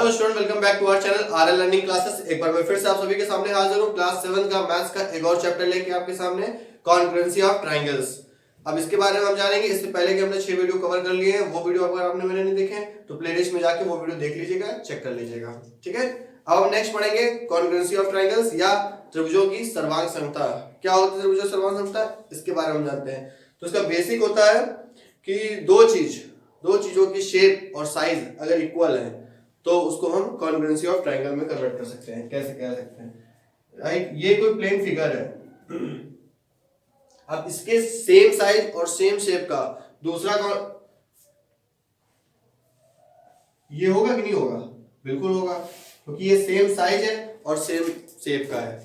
Hello student, welcome back to our channel RL learning classes. एक बार मैं फिर से आप सभी के सामने हाजिर हूँ क्लास 7 का मैथ्स का एक और चैप्टर लेके आपके सामने, कॉन्ग्रुएंसी ऑफ ट्रायंगल्स। अब इसके बारे में हम जानेंगे। इससे पहले कि हमने 6 वीडियो कवर कर लिए हैं, वो वीडियो अगर आपने मैंने नहीं देखे तो प्लेलिस्ट में जाके वो वीडियो देख लीजिएगा, चेक कर लीजिएगा। ठीक है, अब हम नेक्स्ट पढ़ेंगे कॉन्ग्रुएंसी ऑफ ट्रायंगल्स या त्रिभुजों की सर्वांग समता। क्या होती है त्रिभुजों की सर्वांग समता, इसके बारे में हम जानते हैं। तो इसका बेसिक होता है कि दो चीजों की शेप और साइज अगर इक्वल है तो उसको हम कॉन्ग्रुएंसी ऑफ ट्रायंगल में कन्वर्ट कर सकते हैं। कैसे कह सकते हैं, राइट? ये कोई प्लेन फिगर है, अब इसके सेम साइज और सेम शेप का दूसरा ये होगा कि नहीं होगा? बिल्कुल होगा, क्योंकि ये सेम साइज है और सेम शेप का है।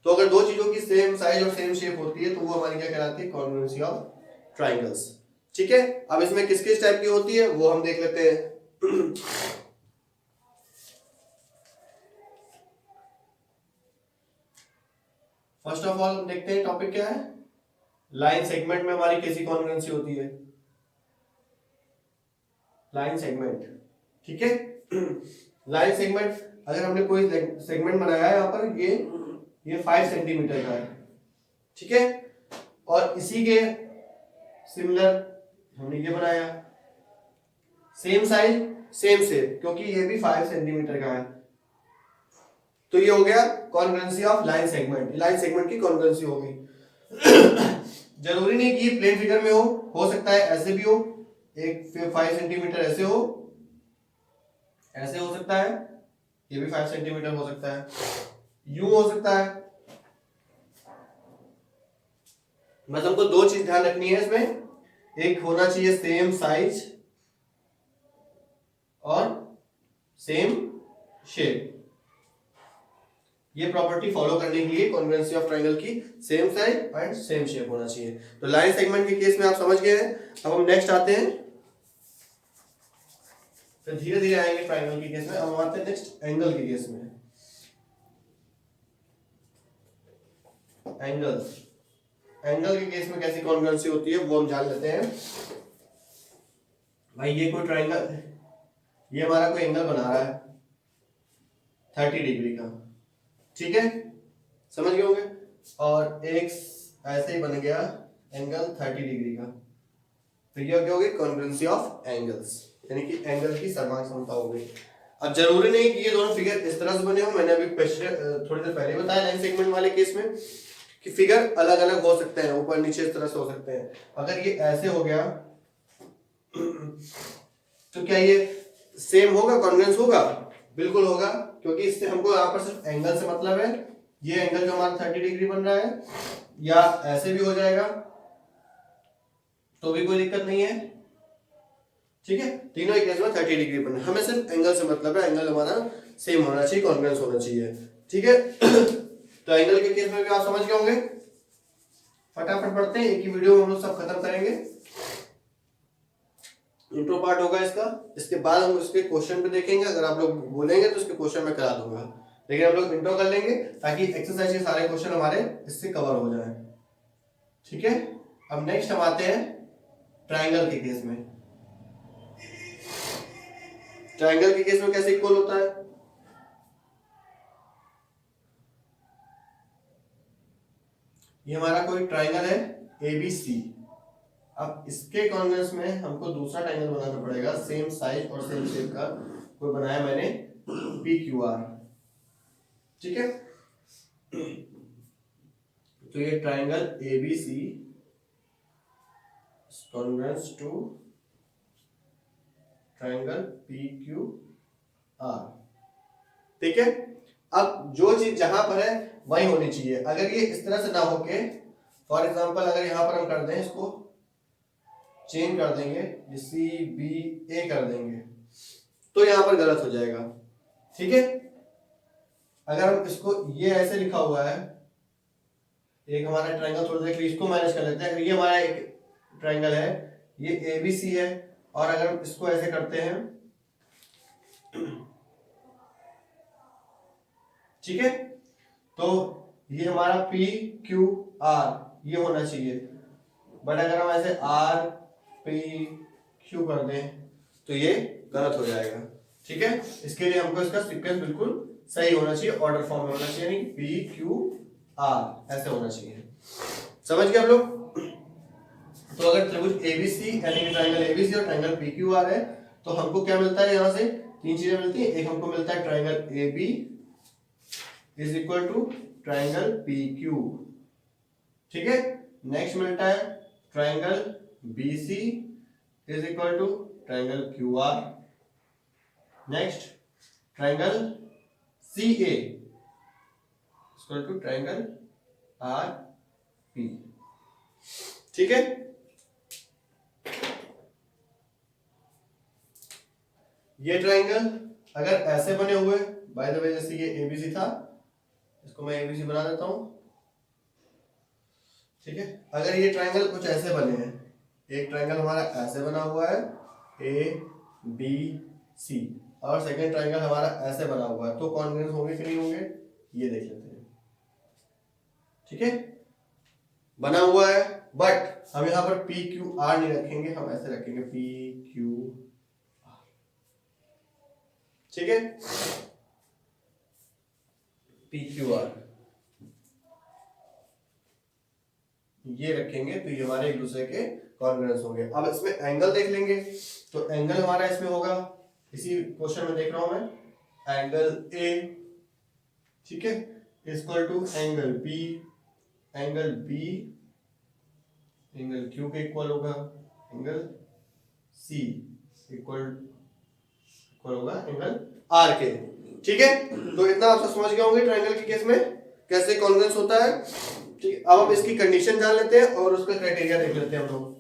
तो अगर दो चीजों की सेम साइज और सेम शेप होती है तो वो हमारी क्या कहलाती है? Congruency of triangles. ठीक है, अब इसमें किस किस टाइप की होती है वो हम देख लेते हैं। फर्स्ट ऑफ ऑल देखते हैं टॉपिक क्या है। लाइन सेगमेंट में हमारी कैसी कॉन्ग्रुएंसी होती है? लाइन सेगमेंट, ठीक है। लाइन सेगमेंट, अगर हमने कोई सेगमेंट बनाया है यहाँ पर, ये 5 सेंटीमीटर का है, ठीक है, और इसी के सिमिलर हमने ये बनाया, सेम साइज सेम शेप, क्योंकि ये भी 5 सेंटीमीटर का है। तो ये हो गया congruency of line segment. Line segment की कॉन्ग्रुएंसी हो गई। जरूरी नहीं कि प्लेन फिगर में हो सकता है ऐसे भी हो, एक 5 सेंटीमीटर ऐसे हो सकता है, ये भी 5 सेंटीमीटर हो सकता है, यूं हो सकता है। बस हमको दो चीज ध्यान रखनी है इसमें, एक होना चाहिए सेम साइज और सेम शेप। ये प्रॉपर्टी फॉलो करने के लिए कॉन्ग्रुएंसी ऑफ ट्रायंगल की same size and same shape होना चाहिए। तो लाइन सेगमेंट के केस में आप समझ गए हैं। अब हम नेक्स्ट आते हैं, फिर धीरे धीरे आएंगे ट्रायंगल के केस में। अब हम आते हैं नेक्स्ट एंगल के केस में। एंगल के केस में कैसी कॉन्ग्रुएंसी होती है वो हम जान लेते हैं। भाई ये कोई ट्रायंगल, ये हमारा कोई एंगल बना रहा है 30 डिग्री का, ठीक है, समझ गए होंगे। और एक ऐसे ही बन गया एंगल 30 डिग्री का, तो ये क्या हो गई? कॉन्ग्रुएंसी ऑफ एंगल्स, यानी कि एंगल की सर्वांग समता हो गई। अब जरूरी नहीं कि ये दोनों फिगर इस तरह से बने हो, मैंने अभी थोड़ी देर पहले बताया लाइन सेगमेंट वाले केस में कि फिगर अलग अलग हो सकते हैं, ऊपर नीचे इस तरह से हो सकते हैं। अगर ये ऐसे हो गया तो क्या ये सेम होगा, कॉन्ग्रुएंस होगा? बिल्कुल होगा, क्योंकि इससे हमको यहाँ पर सिर्फ एंगल से मतलब है। ये एंगल जो हमारा 30 डिग्री बन रहा है, या ऐसे भी हो जाएगा तो भी कोई दिक्कत नहीं है, ठीक है। तीनों ही केस में 30 डिग्री बन रहा है, हमें सिर्फ एंगल से मतलब है, एंगल हमारा सेम होना चाहिए, कॉन्ग्रुएंस होना चाहिए, ठीक है। तो एंगल के केस में भी आप समझ गए होंगे। फटाफट पढ़ते हैं, एक ही वीडियो में हम लोग सब खत्म करेंगे। इंट्रो पार्ट होगा इसका, इसके बाद हम इसके क्वेश्चन पे देखेंगे। अगर आप लोग बोलेंगे तो इसके क्वेश्चन मैं करा दूंगा, लेकिन हम लोग इंट्रो कर लेंगे ताकि एक्सरसाइज के सारे क्वेश्चन हमारे इससे कवर हो जाए, ठीक है। अब नेक्स्ट हम आते हैं ट्रायंगल के केस में। ट्रायंगल के केस में कैसे इक्वल होता है? ये हमारा कोई ट्रायंगल है ABC। अब इसके कॉन्ग्रुएंस में हमको दूसरा ट्रायंगल बनाना पड़ेगा सेम साइज और सेम शेप का। कोई बनाया मैंने PQR, ठीक है। तो ये triangle ABC congruence to triangle PQR, ठीक है। अब जो चीज जहां पर है वही होनी चाहिए। अगर ये इस तरह से ना होके, फॉर एग्जांपल अगर यहां पर हम कर दें, इसको चेंज कर देंगे, CBA कर देंगे, तो यहां पर गलत हो जाएगा, ठीक है। अगर हम इसको, ये ऐसे लिखा हुआ है, एक हमारा ट्रायंगल, थोड़ा देख लीजिए, इसको मैनेज कर लेते हैं। अगर ये हमारा एक ट्रायंगल है, ये ABC है, और अगर हम इसको ऐसे करते हैं, ठीक है, तो ये हमारा PQR ये होना चाहिए। बट अगर हम ऐसे RPQ कर दें तो ये गलत हो जाएगा, ठीक है, इसके लिए हमको इसका सीक्वेंस बिल्कुल सही होना चाहिए, ऑर्डर फॉर्म में होना चाहिए, यानी पी क्यू आर ऐसे होना चाहिए। समझ गए आप लोग? तो अगर त्रिभुज एबीसी यानी कि ट्रायंगल एबीसी और ट्रायंगल पीक्यूआर है तो हमको क्या मिलता है, यहां से तीन चीजें मिलती है। एक हमको मिलता है triangle AB is equal to triangle PQ, ठीक है। नेक्स्ट मिलता है triangle BC is equal to triangle QR. Next triangle CA equal to triangle R P, ठीक है। ये ट्रायंगल अगर ऐसे बने हुए, बाय द वे जैसे ये एबीसी था, इसको मैं एबीसी बना देता हूं, ठीक है। अगर ये ट्रायंगल कुछ ऐसे बने हैं, एक ट्रायंगल हमारा ऐसे बना हुआ है ए बी सी, और सेकंड ट्रायंगल हमारा ऐसे बना हुआ है, तो कॉन्ग्रुएंस होंगे कि नहीं होंगे ये देख लेते हैं, ठीक है। बना हुआ है बट हम यहां पर पी क्यू आर नहीं रखेंगे, हम ऐसे रखेंगे पी क्यू आर, ठीक है। पी क्यू आर ये रखेंगे तो ये हमारे एक दूसरे के कॉन्ग्रुएंस होंगे। अब इसमें एंगल देख लेंगे, तो एंगल हमारा इसमें होगा, इसी क्वेश्चन में देख रहा हूं मैं, एंगल ए, ठीक है, equal to angle B, angle B angle Q के इक्वल होगा, एंगल सी इक्वल होगा एंगल आर के, ठीक है। तो इतना आप सब समझ गए होंगे ट्रायंगल के केस में कैसे कॉन्ग्रुएंस होता है, ठीक है। अब हम इसकी कंडीशन जान लेते हैं और उसका क्राइटेरिया देख लेते हैं हम लोग।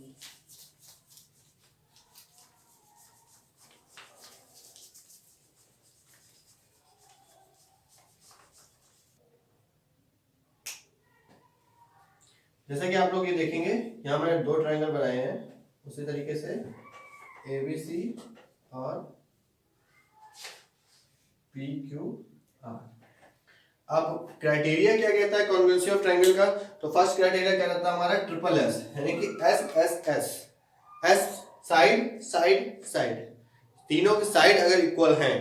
जैसा कि आप लोग ये देखेंगे, यहां मैंने दो ट्रायंगल बनाए हैं, उसी तरीके से एबीसी और पी क्यू आर। अब क्राइटेरिया क्या कहता है कॉन्ग्रुएंसी ऑफ ट्रायंगल का, तो फर्स्ट क्राइटेरिया क्या रहता है हमारा ट्रिपल एस, यानी कि S S S, S side side side, तीनों के साइड अगर इक्वल हैं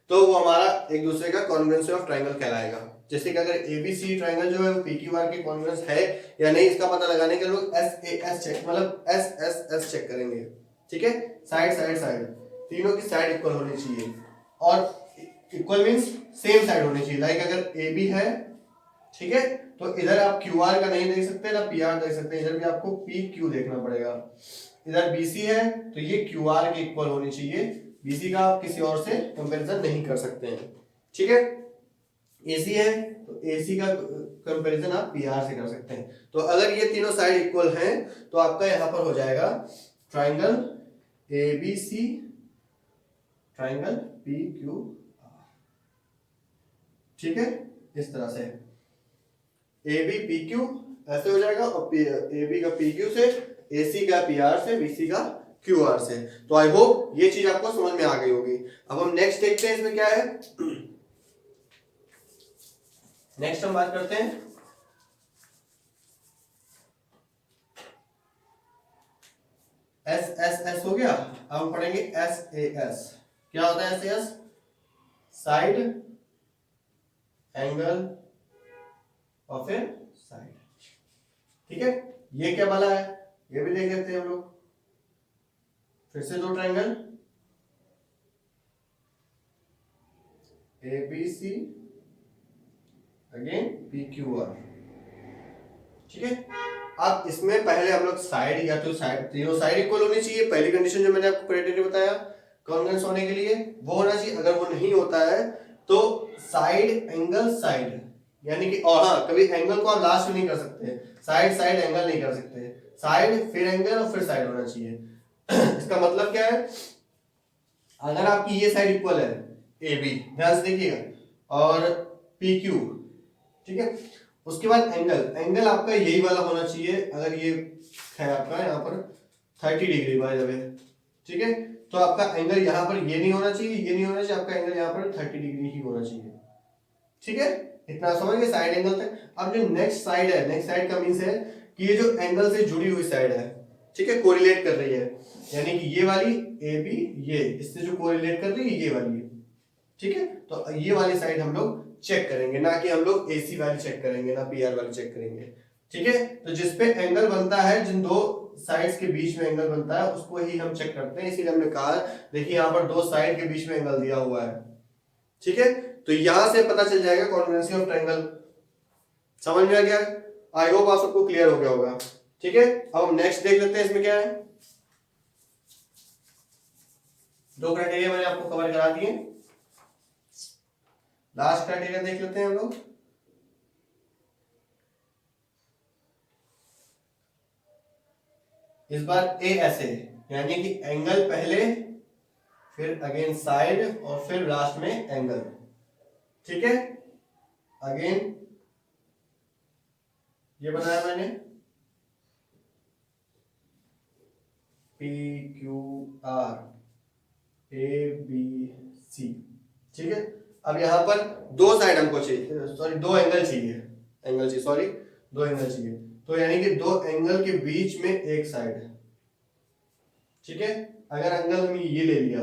तो वो हमारा एक दूसरे का कॉन्ग्रुएंसी ऑफ ट्रायंगल कहलाएगा। जैसे कि अगर एबीसी ट्रायंगल जो है वो पीक्यूआर के कॉन्ग्रुएंस है या नहीं, इसका पता लगाने के लिए लोग एस ए एस चेक, मतलब एस एस एस चेक करेंगे, ठीक है। साइड साइड साइड, तीनों की साइड इक्वल होनी चाहिए, और इक्वल मींस सेम साइड होनी चाहिए। लाइक अगर ए बी है, ठीक है, तो इधर आप क्यू आर का नहीं देख सकते ना पी आर देख सकते, इधर भी आपको पी क्यू देखना पड़ेगा। इधर बीसी है तो ये क्यू आर के इक्वल होनी चाहिए, बीसी का आप किसी और से कंपैरिजन नहीं कर सकते हैं, ठीक है। एसी है तो एसी का कंपैरिजन आप पी आर से कर सकते हैं। तो अगर ये तीनों साइड इक्वल हैं तो आपका यहां पर हो जाएगा triangle ABC triangle P Q, ठीक है। इस तरह से ए बी पी क्यू ऐसे हो जाएगा, और ए बी का पी क्यू से, ए सी का पी आर से, बी सी का क्यू आर से। तो आई होप ये चीज आपको समझ में आ गई होगी। अब हम नेक्स्ट देखते हैं इसमें क्या है। नेक्स्ट हम बात करते हैं एस एस एस हो गया। अब हम पढ़ेंगे एस ए एस। क्या होता है S A S? Side angle of A side, ठीक है। ये क्या वाला है ये भी देख लेते हैं हम लोग। फिर से दो triangle A B C again P Q R, ठीक है। अब इसमें पहले हम लोग साइड, या तो साइड, तीनों साइड इक्वल होनी चाहिए, पहली कंडीशन जो मैंने आपको क्राइटेरिया बताया कॉन्ग्रुएंस होने के लिए वो होना चाहिए। अगर वो नहीं होता है तो साइड एंगल साइड, यानी कि, और हाँ, कभी एंगल को आप लास्ट में नहीं कर सकते, साइड साइड एंगल नहीं कर सकते, साइड फिर एंगल और फिर साइड होना चाहिए। इसका मतलब क्या है, अगर आपकी ये साइड इक्वल है ए बी, ध्यान से देखिएगा, और पी क्यू, ठीक है, उसके बाद एंगल आपका यही वाला होना चाहिए। अगर ये है आपका यहाँ पर 30 डिग्री बाय द वे, ठीक है, तो आपका एंगल यहाँ पर ये नहीं होना चाहिए, ये नहीं होना चाहिए, आपका एंगल यहाँ पर 30 डिग्री ही होना चाहिए, ठीक है। इतना समझ गए साइड एंगल तक। अब जो नेक्स्ट साइड है, नेक्स्ट साइड का मीन्स है कि ये जो एंगल से जुड़ी हुई साइड है, ठीक है, कोरिलेट कर रही है, यानी कि ये वाली ए बी, ये इससे जो कोरिलेट कर रही है ये वाली है, ठीक है, तो ये वाली साइड हम लोग चेक करेंगे, ना कि हम लोग AC वाली चेक करेंगे, ना PR वाली चेक करेंगे। ठीक है, तो जिसपे एंगल बनता है, जिन दो साइड्स के बीच में एंगल बनता है उसको ही हम चेक करते हैं। इसीलिए हमने कहा, देखिए यहाँ पर दो साइड के बीच में एंगल दिया हुआ है। ठीक है, तो यहां से पता चल जाएगा कॉन्ग्रुएंसी ऑफ ट्रायंगल। समझ में आ गया? आई होप आप सबको क्लियर हो गया होगा। ठीक है, अब हम नेक्स्ट देख लेते हैं इसमें क्या है। दो क्राइटेरिया मैंने आपको कवर करा दिए, लास्ट क्राइटेरिया देख लेते हैं हम लोग। इस बार ए ऐसे, यानी कि एंगल पहले, फिर अगेन साइड, और फिर लास्ट में एंगल। ठीक है, अगेन ये बनाया मैंने PQR ABC। ठीक है, अब यहां पर दो साइड हमको चाहिए, सॉरी दो एंगल चाहिए, दो एंगल चाहिए, तो यानी कि दो एंगल के बीच में एक साइड है। ठीक है, अगर एंगल हमने ये ले लिया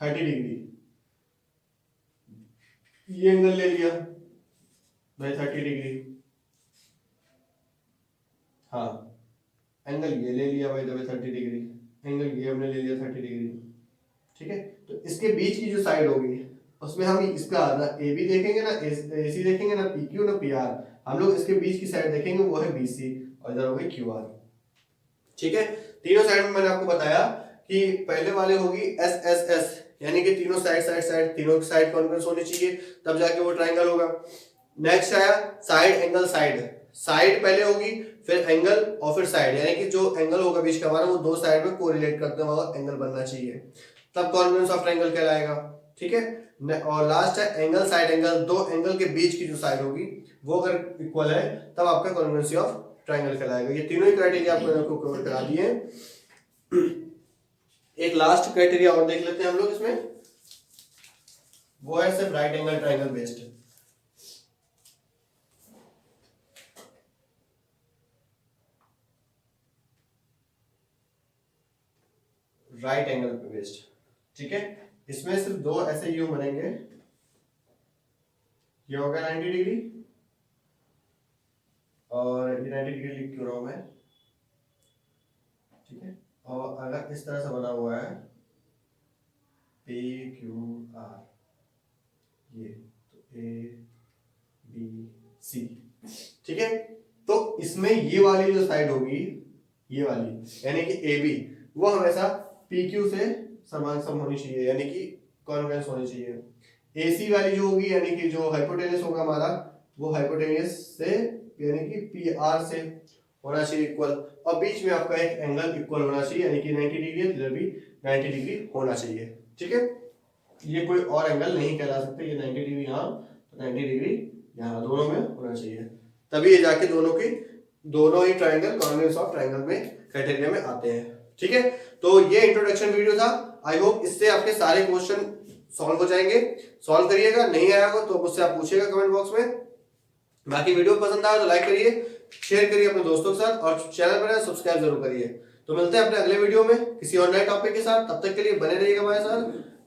30 डिग्री, ये एंगल ले लिया भाई 30 डिग्री, हाँ एंगल ये ले लिया भाई 30 डिग्री, एंगल ये हमने ले लिया 30 डिग्री। ठीक है, तो इसके बीच की जो साइड होगी उसमें हम इसका ना AB देखेंगे, ना AC देखेंगे, ना PQ, ना PR, हम लोग इसके बीच की साइड देखेंगे, वो है BC, और इधर होगी QR। ठीक है, तीनों साइड में मैंने आपको बताया कि पहले वाले होगी SSS, यानी कि तीनों साइड तीनों साइड कॉन्ग्रुएंस होनी चाहिए, तब जाके वो ट्रायंगल होगा। नेक्स्ट आया साइड एंगल साइड पहले होगी, फिर एंगल, और फिर साइड, यानी कि जो एंगल होगा बीच का हमारा, वो दो साइड में कोरिलेट करते हुए एंगल बनना चाहिए, तब कॉन्ग्रुएंस ऑफ ट्रायंगल कहलाएगा। ठीक है, और लास्ट है एंगल साइड एंगल, दो एंगल के बीच की जो साइड होगी वो अगर इक्वल है तब आपका कॉन्ग्रुएंसी ऑफ ट्रायंगल कहलाएगा। ये तीनों ही क्राइटेरिया आपको कवर करा दिए। एक लास्ट क्राइटेरिया और देख लेते हैं हम लोग इसमें, वो है सिर्फ right angle triangle based. Right angle पे बेस्ड। ठीक है, इसमें सिर्फ दो ऐसे यू बनेंगे, ये होगा 90 डिग्री, और ये 90 डिग्री लिख क्यों रहा हूं मैं। ठीक है, और अगर इस तरह से बना हुआ है PQR, ये तो ABC। ठीक है, तो इसमें ये वाली जो साइड होगी, ये वाली यानी कि AB, वो हमेशा PQ से समान सम होनी चाहिए, यानी कि कॉन्ग्रुएंस होनी चाहिए। AC वाली जो होगी, यानी कि जो हाइपोटेनस होगा हमारा, वो हाइपोटेनस से यानी कि PR से होना चाहिए इक्वल, और बीच में आपका एक एंगल इक्वल होना चाहिए, यानी कि 90 डिग्री, इधर भी 90 डिग्री होना चाहिए। ठीक है, ये कोई और एंगल नहीं कहला सकते, ये 90 डिग्री यहाँ, तो 90 डिग्री यहाँ, दोनों में होना चाहिए, तभी ये जाके दोनों ही ट्रायंगल कॉन्ग्रुएंस ऑफ ट्रायंगल में क्राइटेरिया में आते हैं। ठीक है, तो ये इंट्रोडक्शन वीडियो था। आई होप इससे आपके सारे क्वेश्चन सॉल्व हो जाएंगे। सॉल्व करिएगा, नहीं आया हो तो मुझसे आप पूछिएगा कमेंट बॉक्स में। बाकी वीडियो पसंद आया तो लाइक करिए, शेयर करिए अपने दोस्तों के साथ, और चैनल पर सब्सक्राइब जरूर करिए। तो मिलते हैं अपने अगले वीडियो में किसी और नए टॉपिक के साथ, तब तक के लिए बने रहिएगा हमारे साथ।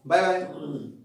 Bye bye.